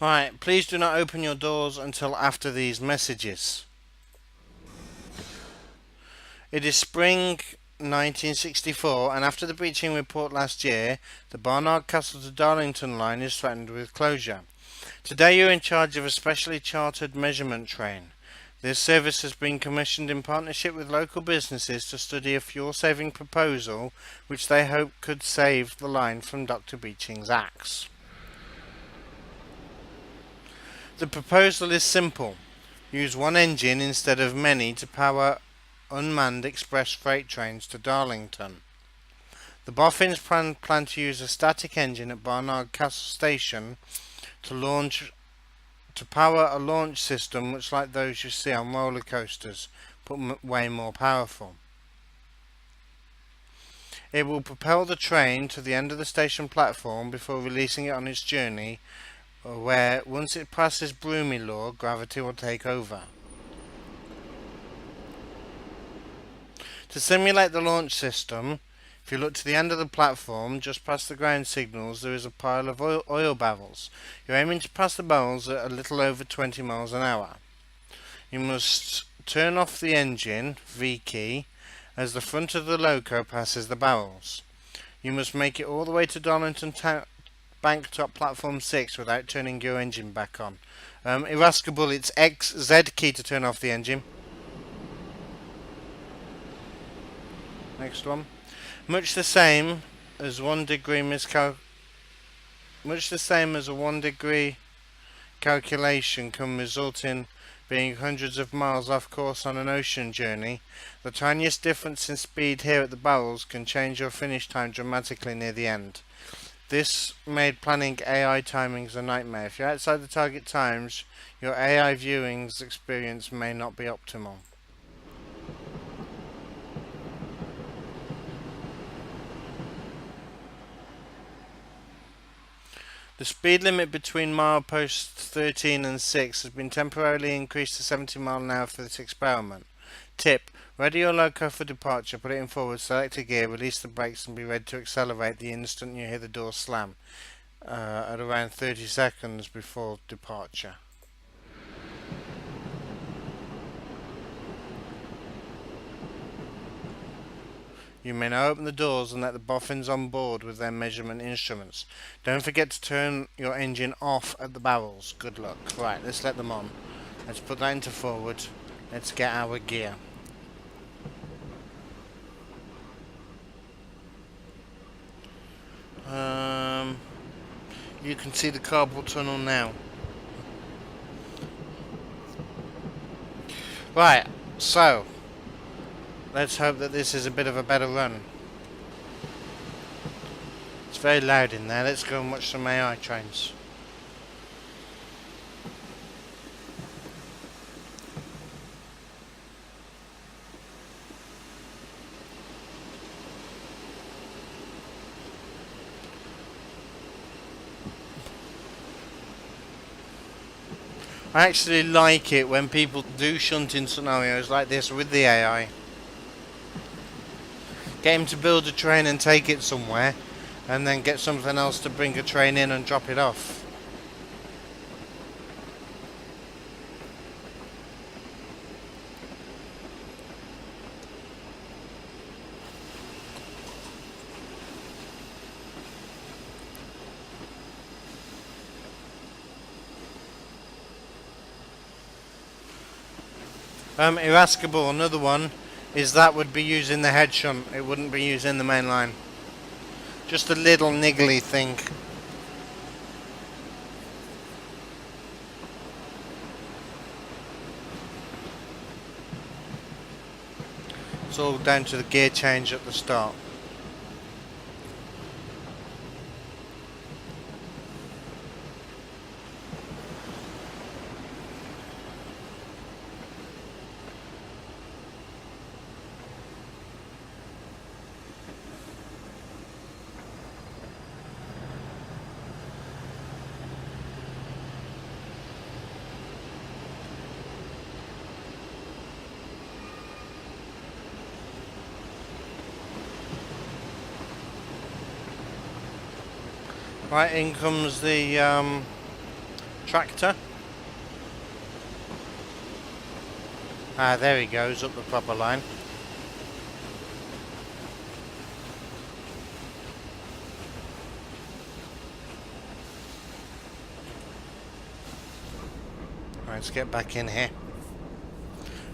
Right, please do not open your doors until after these messages. It is spring 1964, and after the breaching report last year, the Barnard Castle to Darlington line is threatened with closure. Today you're in charge of a specially chartered measurement train. This service has been commissioned in partnership with local businesses to study a fuel-saving proposal which they hope could save the line from Dr. Beeching's axe. The proposal is simple. Use one engine instead of many to power unmanned express freight trains to Darlington. The boffins plan to use a static engine at Barnard Castle Station to power a launch system much like those you see on roller coasters, but way more powerful. It will propel the train to the end of the station platform before releasing it on its journey, where once it passes Broomy Law, gravity will take over. To simulate the launch system, if you look to the end of the platform, just past the ground signals, there is a pile of oil barrels. You're aiming to pass the barrels at a little over 20 miles an hour. You must turn off the engine, V key, as the front of the loco passes the barrels. You must make it all the way to Darlington Bank Top Platform 6 without turning your engine back on. Irascible, it's Z key to turn off the engine. Next one. Much the same as a 1 degree calculation can result in being hundreds of miles off course on an ocean journey. The tiniest difference in speed here at the barrels can change your finish time dramatically near the end. This made planning AI timings a nightmare. If you're outside the target times, your AI viewing's experience may not be optimal. The speed limit between mileposts 13 and 6 has been temporarily increased to 70 miles an hour for this experiment. Tip: ready your loco for departure, put it in forward, select a gear, release the brakes and be ready to accelerate the instant you hear the door slam, at around 30 seconds before departure. You may now open the doors and let the boffins on board with their measurement instruments. Don't forget to turn your engine off at the barrels. Good luck. Right, let's let them on. Let's put that into forward. Let's get our gear. You can see the carpal tunnel now. Right, so let's hope that this is a bit of a better run. It's very loud in there. Let's go and watch some AI trains. I actually like it when people do shunting scenarios like this with the AI. Get him to build a train and take it somewhere, and then get something else to bring a train in and drop it off. Irascible, another one, is that would be using the head shunt. It wouldn't be using the main line. Just a little niggly thing. It's all down to the gear change at the start. Right, in comes the tractor. Ah, there he goes, up the proper line. Right, let's get back in here.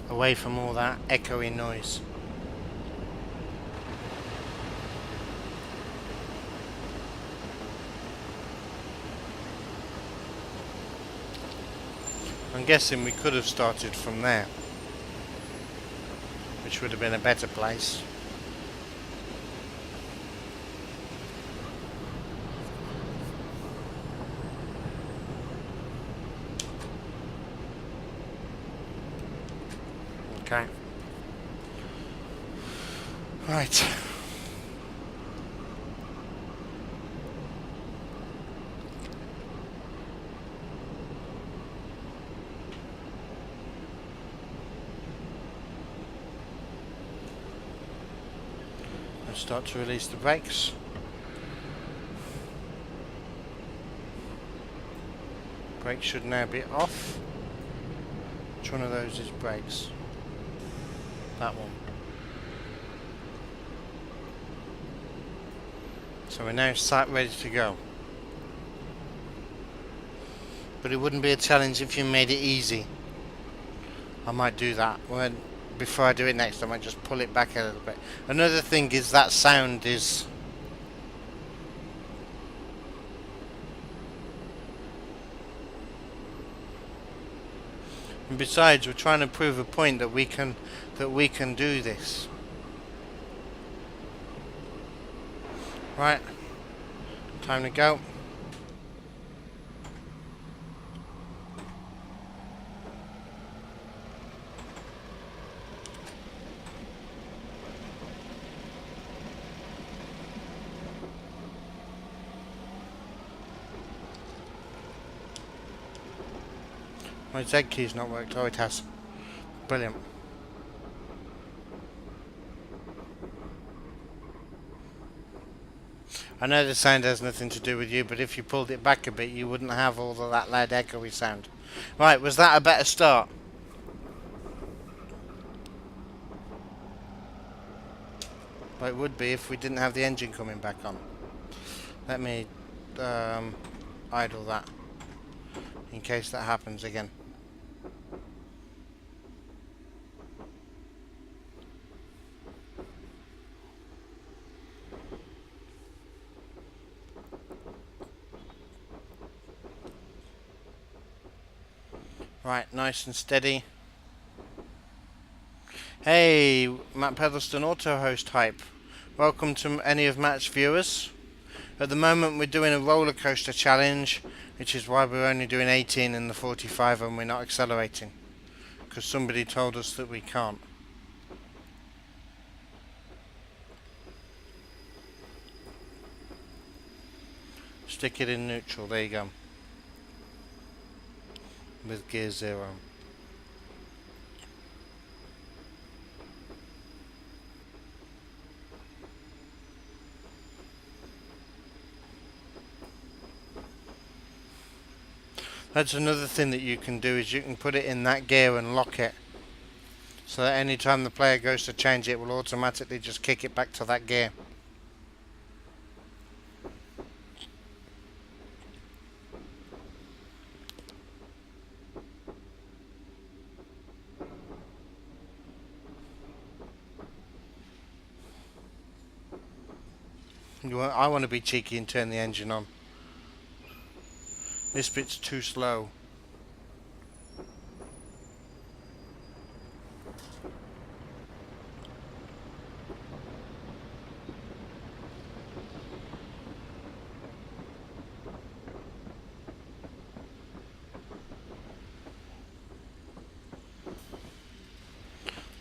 Away from all that echoey noise. I'm guessing we could have started from there, which would have been a better place. Okay. Right. Let's start to release the brakes. Brakes should now be off. Which one of those is brakes? That one. So we're now sat ready to go. But it wouldn't be a challenge if you made it easy. I might do that. Before I do it next, I might just pull it back a little bit. Another thing is that sound is... And besides, we're trying to prove a point that we can do this. Right. Time to go. My Z key's not worked. Oh, it has. Brilliant. I know the sound has nothing to do with you, but if you pulled it back a bit, you wouldn't have all of that loud echoey sound. Right, was that a better start? Well, it would be if we didn't have the engine coming back on. Let me idle that, in case that happens again. Right, nice and steady. Hey, Matt Pedleston Auto Host Hype. Welcome to any of Matt's viewers. At the moment we're doing a roller coaster challenge, which is why we're only doing 18 in the 45 and we're not accelerating. Because somebody told us that we can't. Stick it in neutral, there you go. With gear 0. That's another thing that you can do, is you can put it in that gear and lock it. So that any time the player goes to change it, it will automatically just kick it back to that gear. I want to be cheeky and turn the engine on. This bit's too slow.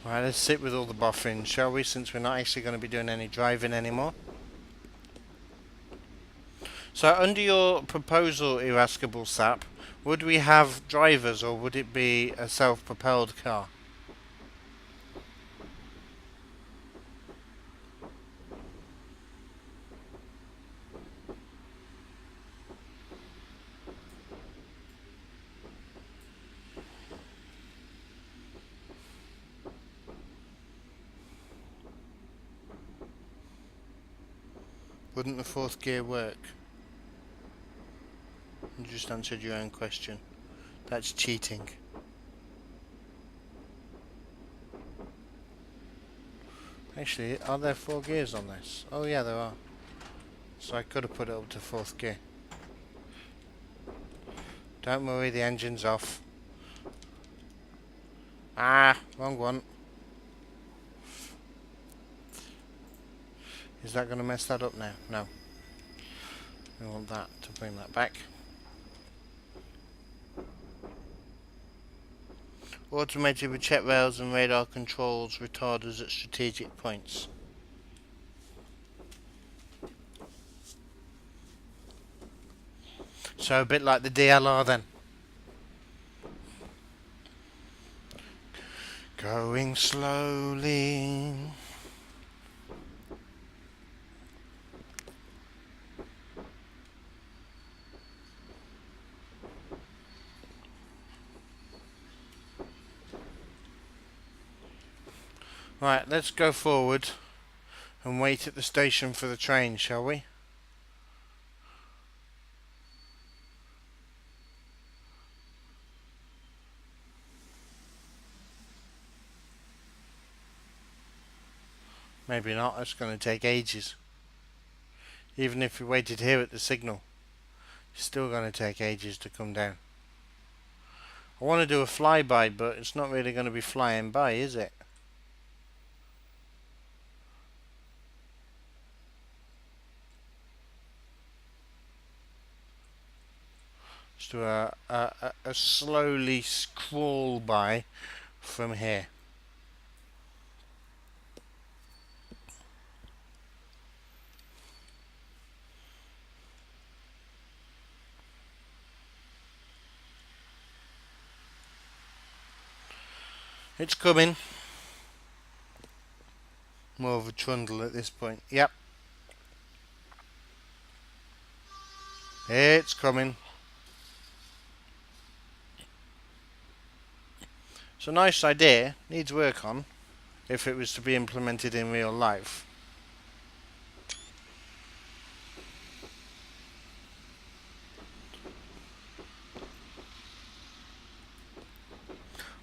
Right, let's sit with all the buffering, shall we, since we're not actually going to be doing any driving anymore. So under your proposal, Irascible Sap, would we have drivers or would it be a self-propelled car? Wouldn't the fourth gear work? You just answered your own question. That's cheating. Actually, are there 4 gears on this? Oh yeah, there are. So I could have put it up to 4th gear. Don't worry, the engine's off. Ah, wrong one. Is that going to mess that up now? No. We want that to bring that back. Automated with check rails and radar controls retarders at strategic points. So a bit like the DLR then. Going slowly. Right, let's go forward and wait at the station for the train, shall we? Maybe not, it's going to take ages. Even if we waited here at the signal, it's still going to take ages to come down. I want to do a flyby, but it's not really going to be flying by, is it? Let's do a slowly scroll by from here. It's coming. More of a trundle at this point. Yep. It's coming. It's a nice idea. Needs work on. If it was to be implemented in real life.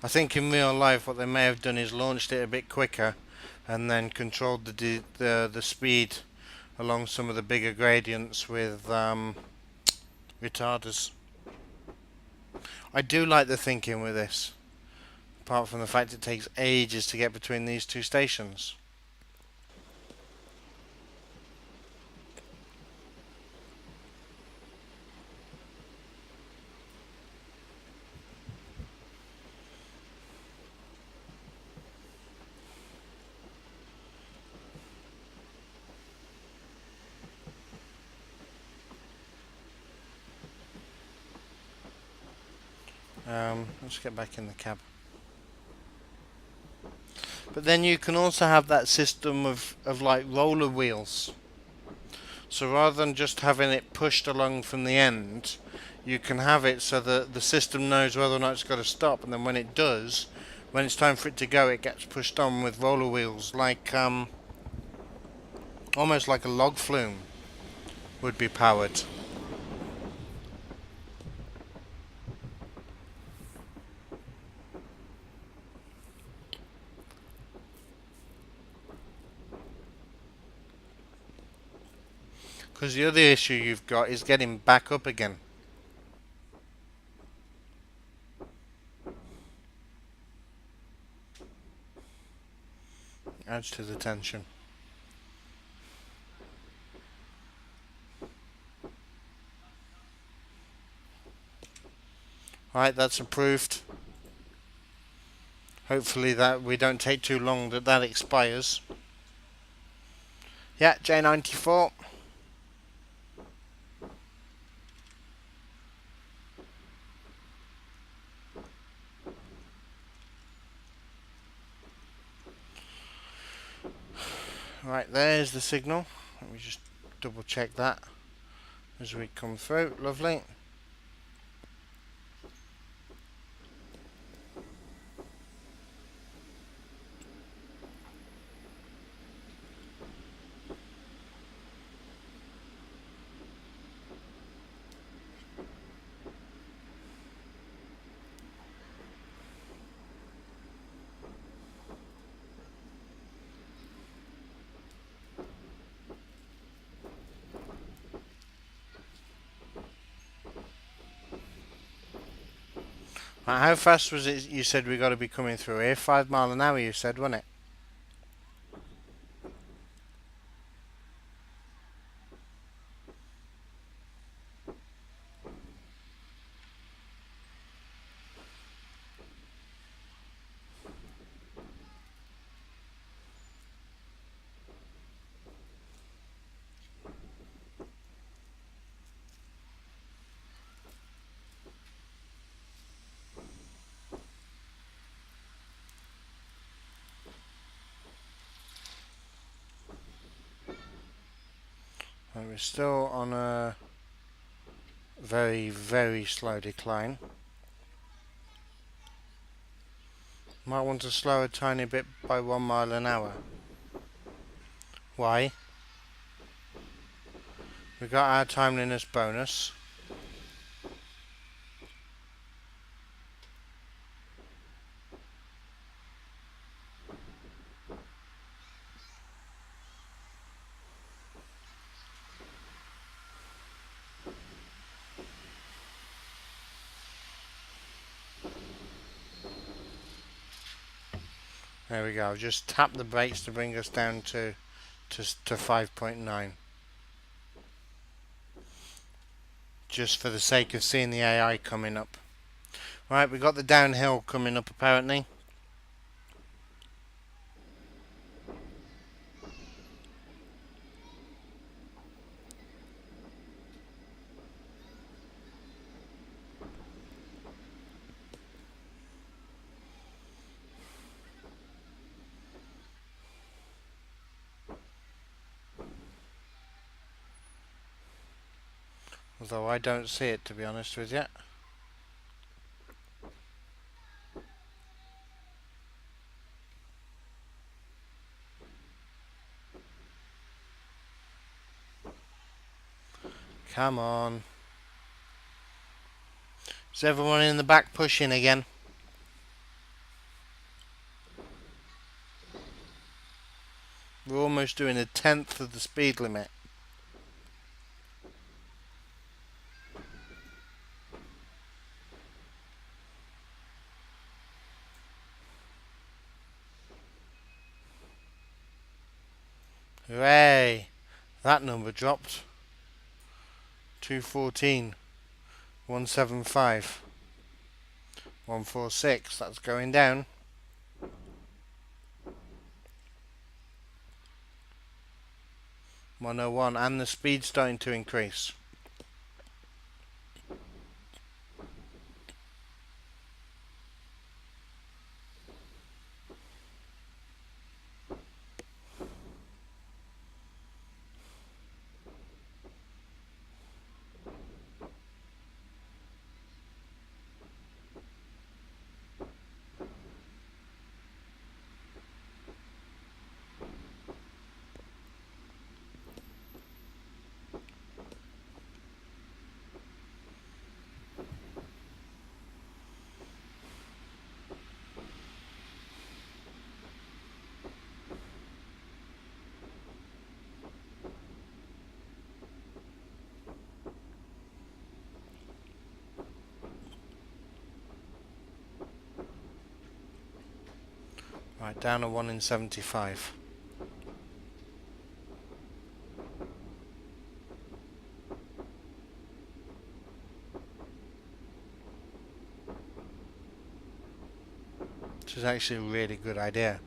I think in real life what they may have done is launched it a bit quicker and then controlled the speed along some of the bigger gradients with retarders. I do like the thinking with this, apart from the fact it takes ages to get between these two stations. Let's get back in the cab. But then you can also have that system of like roller wheels. So rather than just having it pushed along from the end, you can have it so that the system knows whether or not it's got to stop, and then when it does, when it's time for it to go, it gets pushed on with roller wheels, like almost like a log flume would be powered. Because the other issue you've got is getting back up again. Adds to the tension. Right, that's approved. Hopefully that we don't take too long that expires. Yeah, J94. Right, there's the signal. Let me just double check that as we come through. Lovely. How fast was it you said we got to be coming through here? 5 mile an hour you said, wasn't it? And we're still on a very, very slow decline. Might want to slow a tiny bit by 1 mile an hour. Why? We got our timeliness bonus. There we go. Just tap the brakes to bring us down to 5.9. Just for the sake of seeing the AI coming up. Right, we got the downhill coming up apparently. Although I don't see it, to be honest with you. Come on. Is everyone in the back pushing again? We're almost doing 1/10 of the speed limit. Hooray! That number dropped. 214, 175, 146. That's going down. 101, and the speed's starting to increase. Right, down to 1 in 75. Which is actually a really good idea.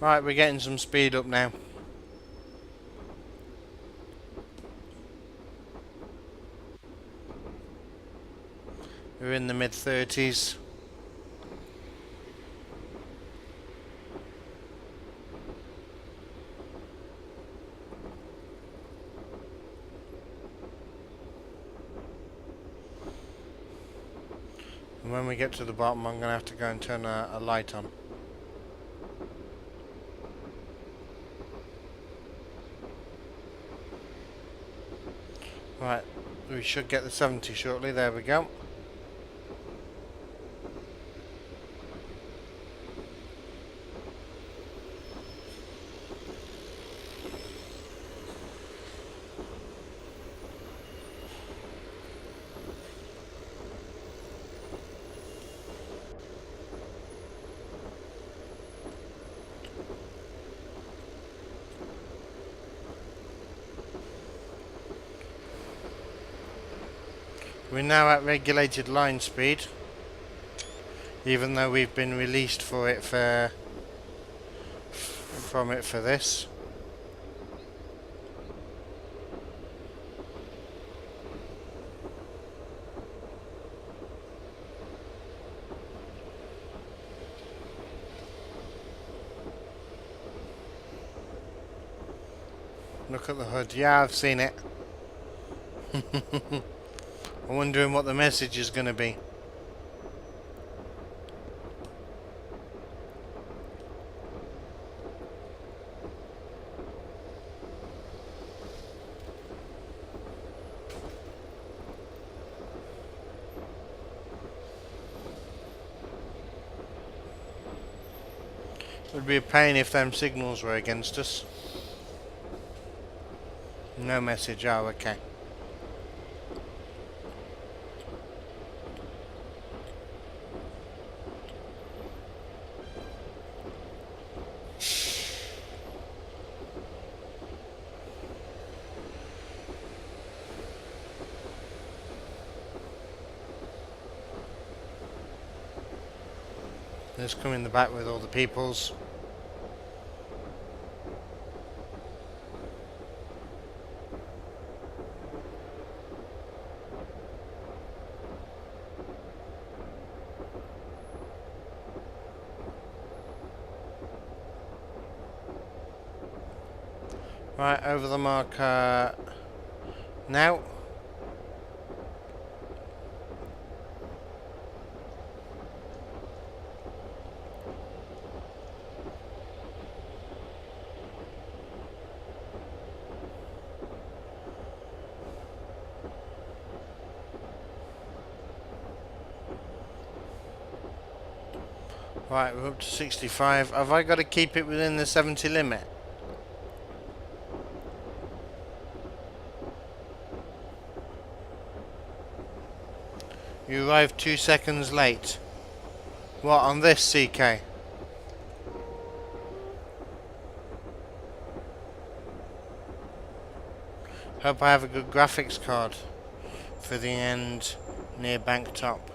Right, we're getting some speed up now. We're in the mid-30s. And when we get to the bottom, I'm going to have to go and turn a light on. Right, we should get the 70 shortly. There we go. We're now at regulated line speed, even though we've been released from it for this. Look at the hood. Yeah, I've seen it. I'm wondering what the message is going to be. It would be a pain if them signals were against us. No message. Oh, okay. Let's come in the back with all the peoples. Right, over the marker now. Right, we're up to 65. Have I got to keep it within the 70 limit? You arrived 2 seconds late. What, on this, CK? Hope I have a good graphics card for the end near bank top.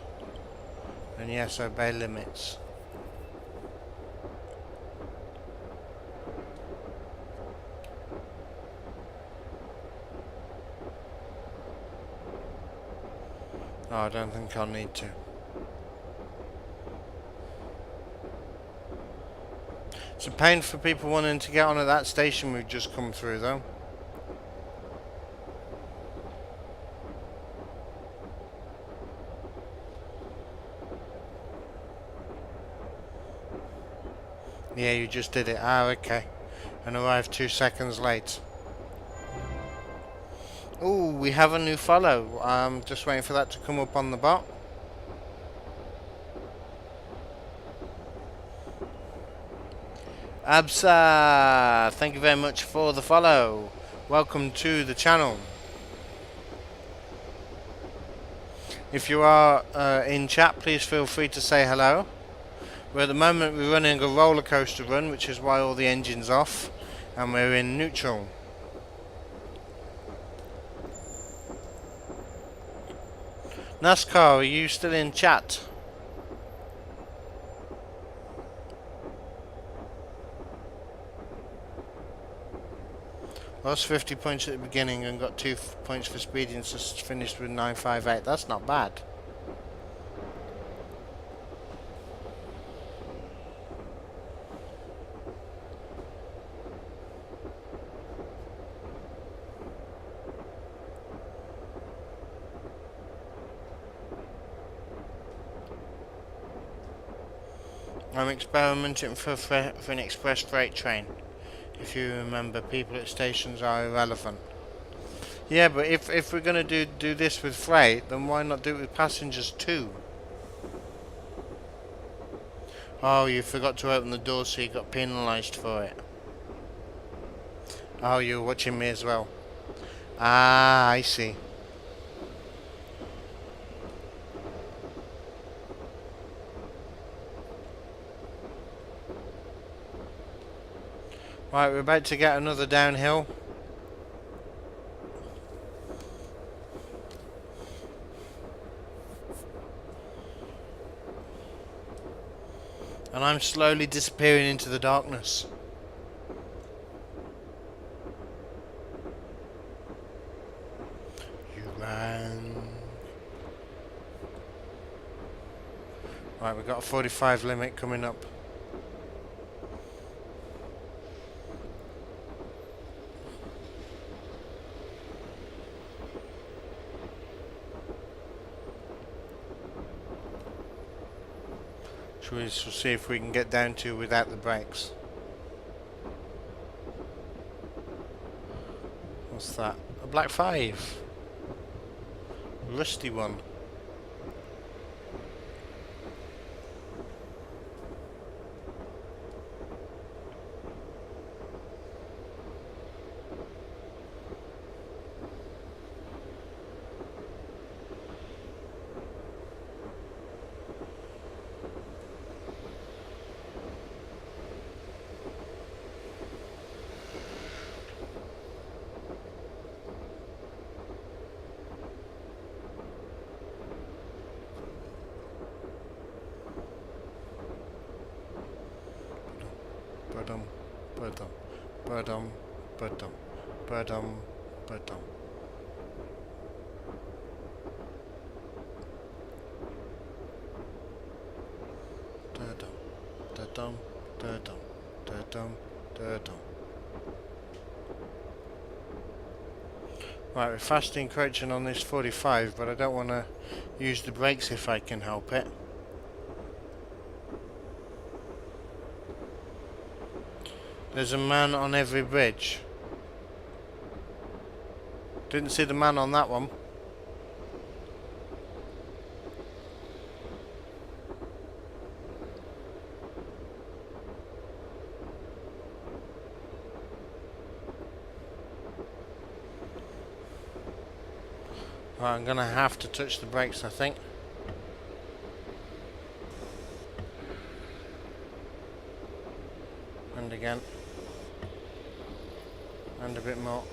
And yes, obey limits. Oh, I don't think I'll need to. It's a pain for people wanting to get on at that station we've just come through, though. Yeah, you just did it. Ah, okay. And arrived 2 seconds late. Oh, we have a new follow. I'm just waiting for that to come up on the bot. Absa, thank you very much for the follow. Welcome to the channel. If you are in chat, please feel free to say hello. At the moment we're running a roller coaster run, which is why all the engine's off, and we're in neutral. NASCAR, are you still in chat? Lost 50 points at the beginning and got 2 points for speeding, so finished with 958. That's not bad. I'm experimenting for an express freight train. If you remember, people at stations are irrelevant. Yeah, but if we're gonna do this with freight, then why not do it with passengers too? Oh, you forgot to open the door, so you got penalised for it. Oh, you were watching me as well. Ah, I see. Right, we're about to get another downhill. And I'm slowly disappearing into the darkness. You ran. Right, we've got a 45 limit coming up. We'll see if we can get down to without the brakes. What's that? A black 5. Rusty one. Ba-dum, ba-dum, ba-dum, ba-dum, ba-dum, ba-dum. Da-dum, da-dum, da-dum, da-dum, da-dum. Right, we're fast encroaching on this 45, but I don't want to use the brakes if I can help it. There's a man on every bridge. Didn't see the man on that one. Right, I'm gonna have to touch the brakes, I think. And again. And a bit more.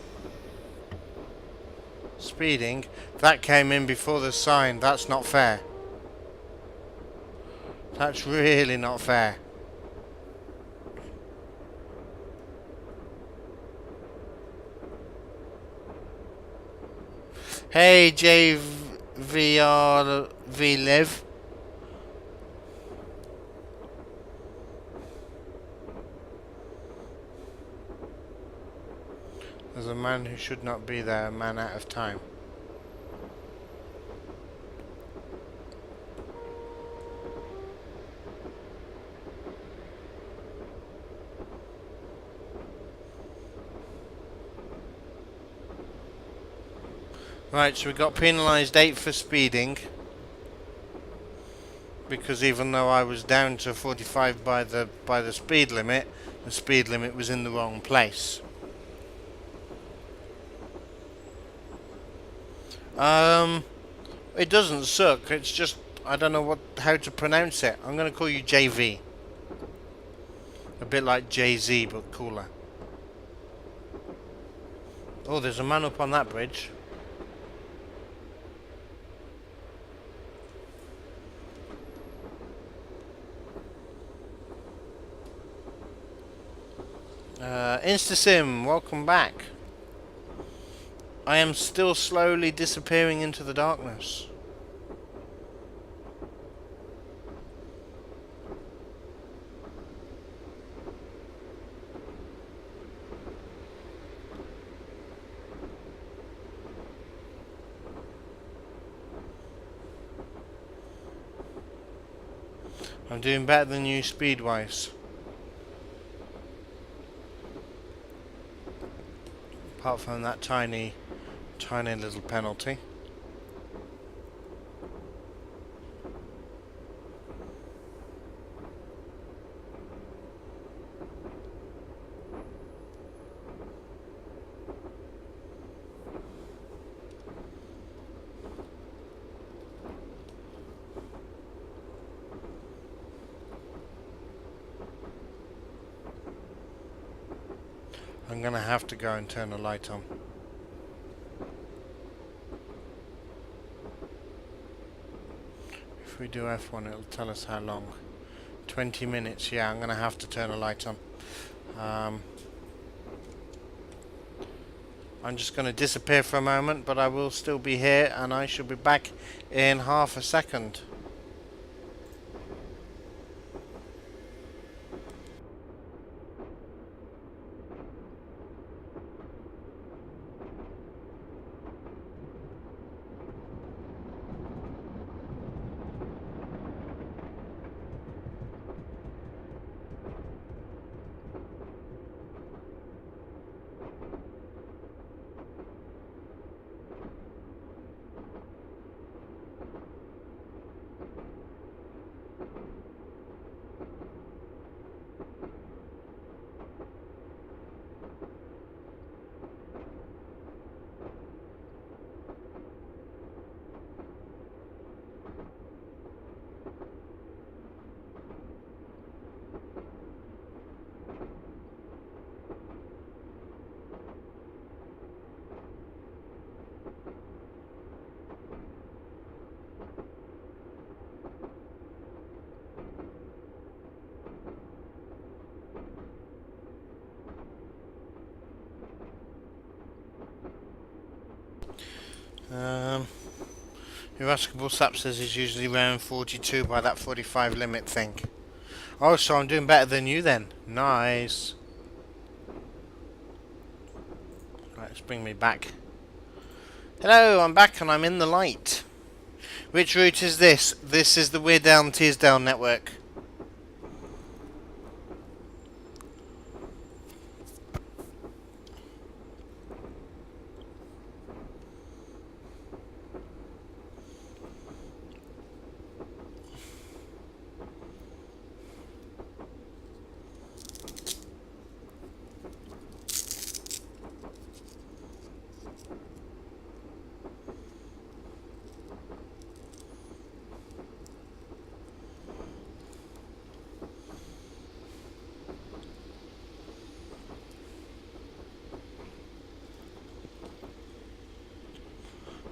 Speeding. That came in before the sign. That's not fair. That's really not fair. Hey JVRV Live. There's a man who should not be there, a man out of time. Right, so we got penalised 8 for speeding. Because even though I was down to 45 by the speed limit was in the wrong place. It doesn't suck, it's just I don't know how to pronounce it. I'm gonna call you JV. A bit like Jay-Z but cooler. Oh, there's a man up on that bridge. InstaSim, welcome back. I am still slowly disappearing into the darkness. I'm doing better than you speed-wise. Apart from that tiny little penalty. I'm gonna have to go and turn the light on. If we do F1, it'll tell us how long. 20 minutes, yeah, I'm gonna have to turn the light on. I'm just gonna disappear for a moment, but I will still be here, and I shall be back in half a second. Irascible Sap says is usually around 42 by that 45 limit thing. Oh, so I'm doing better than you then. Nice. Right, let's bring me back. Hello, I'm back and I'm in the light. Which route is this? This is the Weardale and Teesdale network.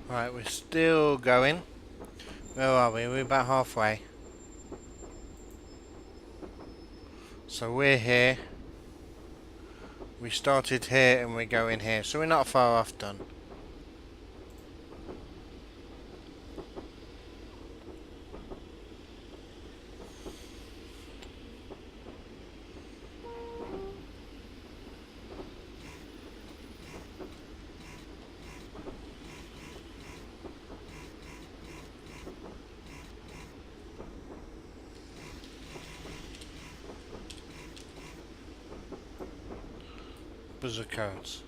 Right, we're still going. Where are we? We're about halfway. So we're here. We started here and we're going here. So we're not far off done. Buzzer codes.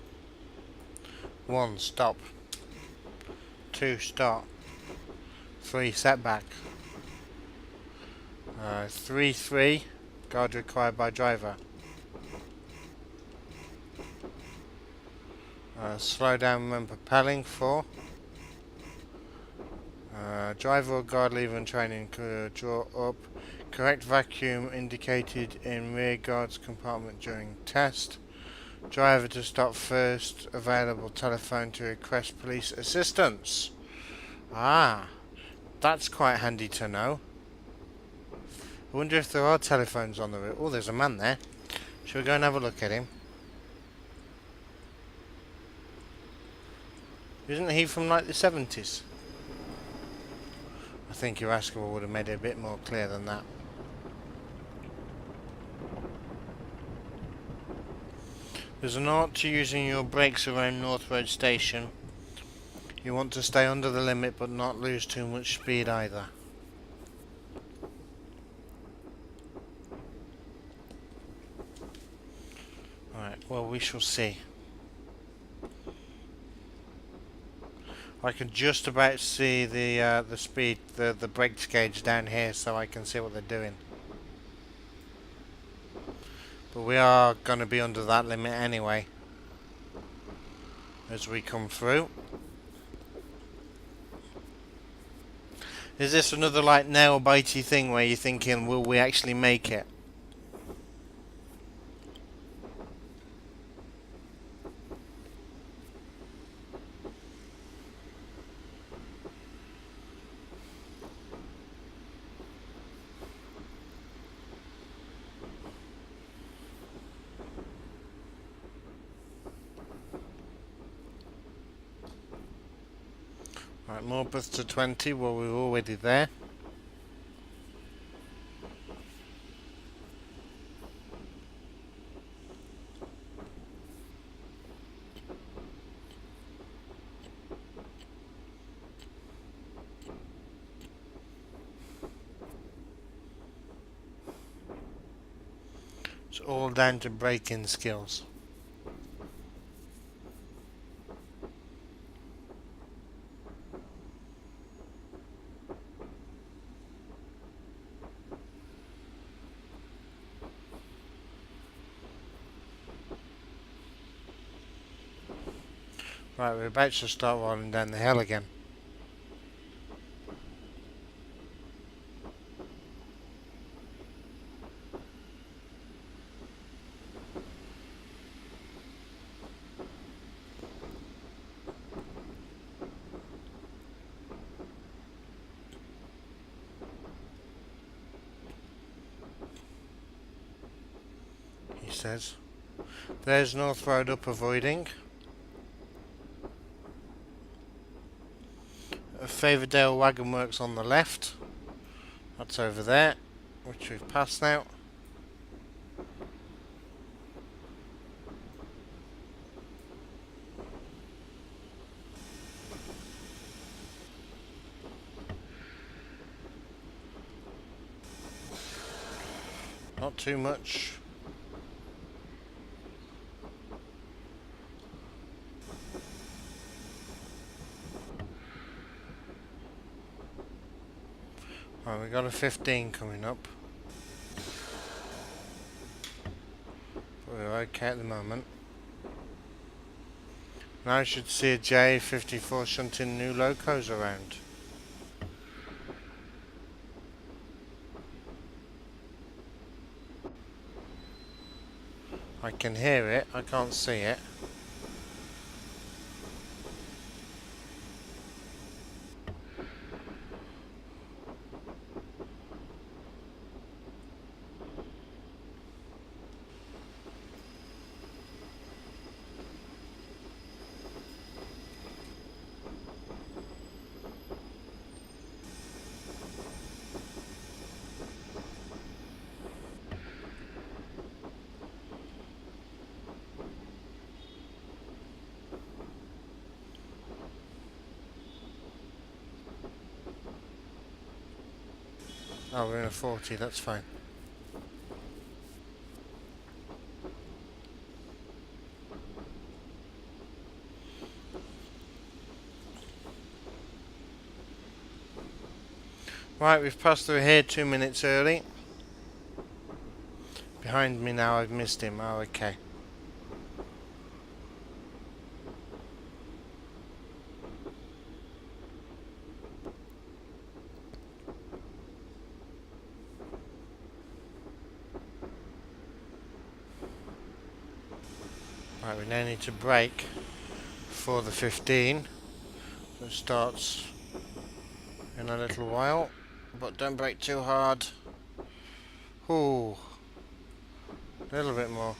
1, stop. 2, start. 3, setback. 3, guard required by driver. Slow down when propelling. 4. Driver or guard lever and training could draw up. Correct vacuum indicated in rear guard's compartment during test. Driver to stop first. Available telephone to request police assistance. Ah, that's quite handy to know. I wonder if there are telephones on the route. Oh, there's a man there. Shall we go and have a look at him? Isn't he from like the 70s? I think Irascible would have made it a bit more clear than that. There's an art to using your brakes around North Road Station. You want to stay under the limit but not lose too much speed either. Well, we shall see. I can just about see the speed, the brakes gauge down here, so I can see what they're doing. But we are going to be under that limit anyway as we come through. Is this another like nail bitey thing where you're thinking, will we actually make it? Right, more bus to 20. Well, we're already there. It's all down to braking skills. Right, we're about to start rolling down the hill again. He says. There's North Road up avoiding. Weardale Wagon Works on the left. That's over there, which we've passed now. Not too much. Right, we got a 15 coming up. But we're okay at the moment. Now I should see a J54 shunting new locos around. I can hear it, I can't see it. Oh, we're in a 40, that's fine. Right, we've passed through here 2 minutes early. Behind me now, I've missed him. Oh, okay. Right, we now need to brake for the 15. So it starts in a little while. But don't brake too hard. Ooh. A little bit more.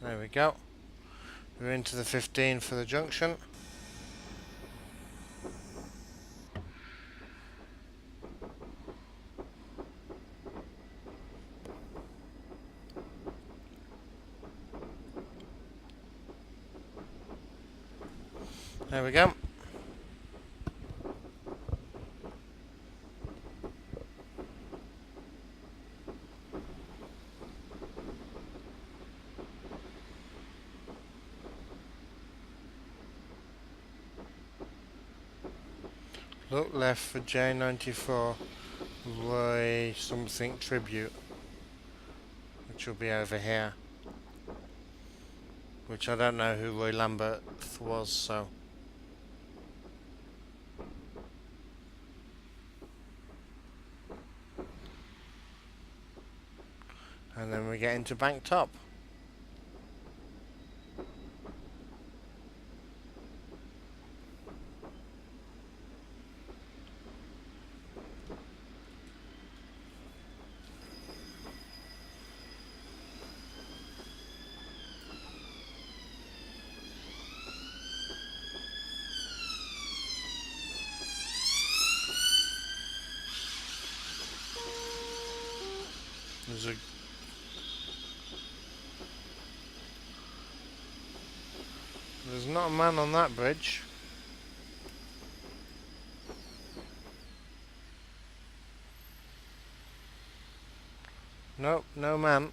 There we go. We're into the 15 for the junction. There we go. Look left for J94 Roy something tribute, which will be over here. Which I don't know who Roy Lambert was, so. And then we get into Bank Top. There's not a man on that bridge. Nope, no man.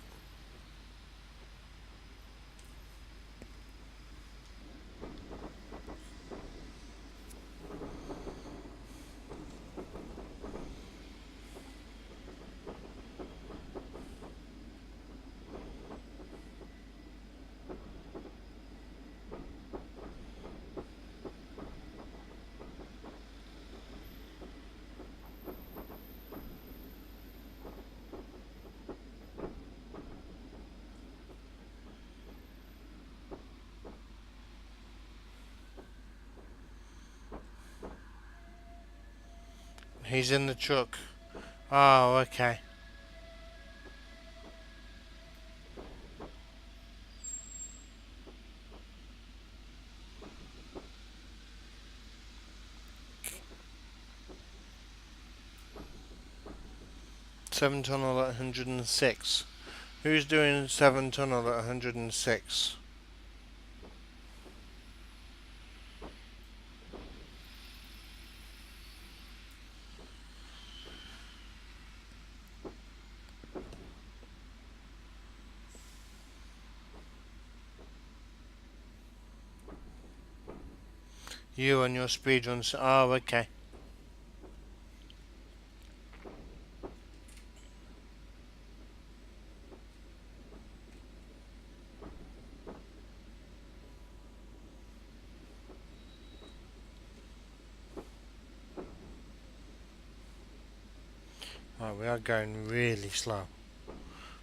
He's in the truck. Oh, okay. Seven tunnel at 106. Who's doing 7 tunnel at 106? You and your speedruns. Oh, okay. Right, we are going really slow.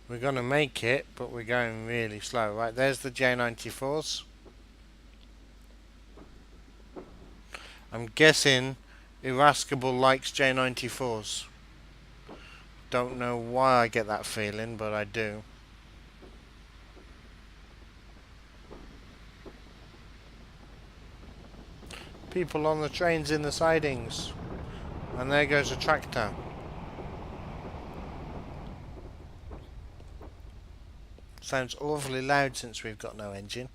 We're going to make it, but we're going really slow. Right, there's the J94s. I'm guessing Irascible likes J94s. Don't know why I get that feeling, but I do. People on the trains in the sidings. And there goes a tractor. Sounds awfully loud since we've got no engine.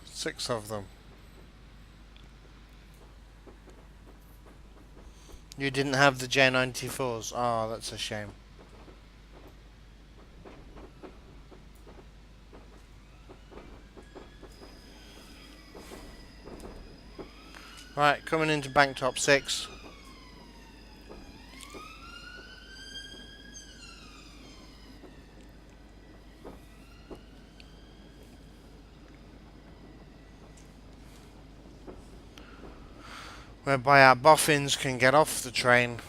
Six of them. You didn't have the J94s. Oh, that's a shame. Right, coming into Bank Top 6. Whereby our boffins can get off the train.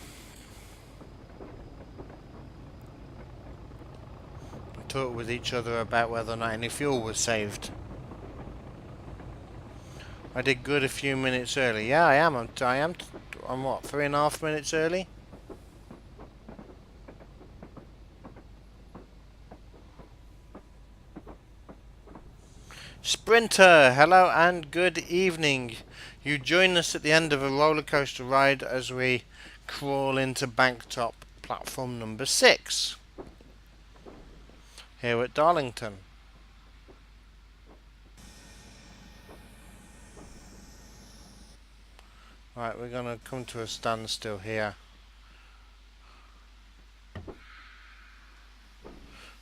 And talk with each other about whether or not any fuel was saved. I did good a few minutes early. Yeah, I am. I'm what, 3.5 minutes early? Sprinter, hello and good evening. You join us at the end of a roller coaster ride as we crawl into Bank Top platform number 6 here at Darlington. Right, we're gonna come to a standstill here.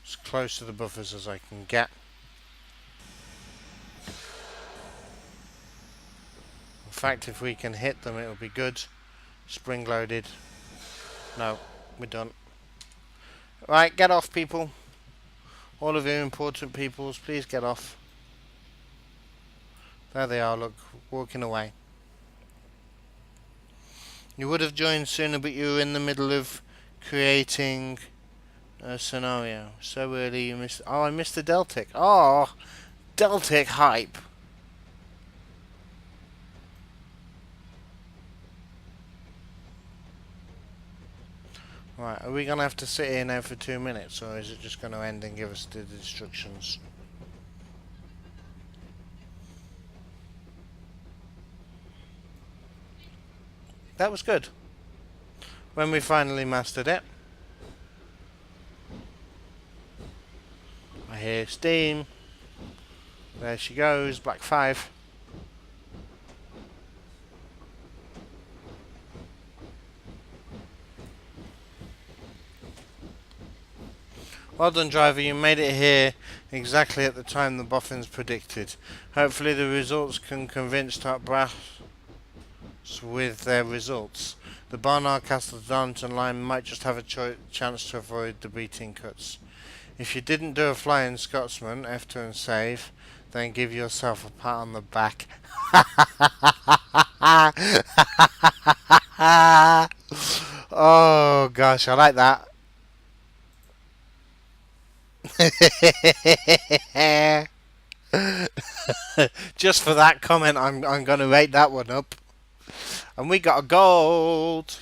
As close to the buffers as I can get. In fact, if we can hit them, it'll be good. Spring loaded. No, we're done. Right, get off, people. All of you important peoples, please get off. There they are, look, walking away. You would have joined sooner, but you were in the middle of creating a scenario. So early you missed... Oh, I missed the Deltic. Oh, Deltic hype. Right, are we going to have to sit here now for 2 minutes, or is it just going to end and give us the instructions? That was good. When we finally mastered it. I hear steam. There she goes, black 5. Well done, driver, you made it here exactly at the time the boffins predicted. Hopefully the results can convince Top Brass with their results. The Barnard Castle Darlington line might just have a chance to avoid the beating cuts. If you didn't do a flying Scotsman, F2 and save, then give yourself a pat on the back. Oh gosh, I like that. Just for that comment, I'm going to rate that one up. And we got a gold.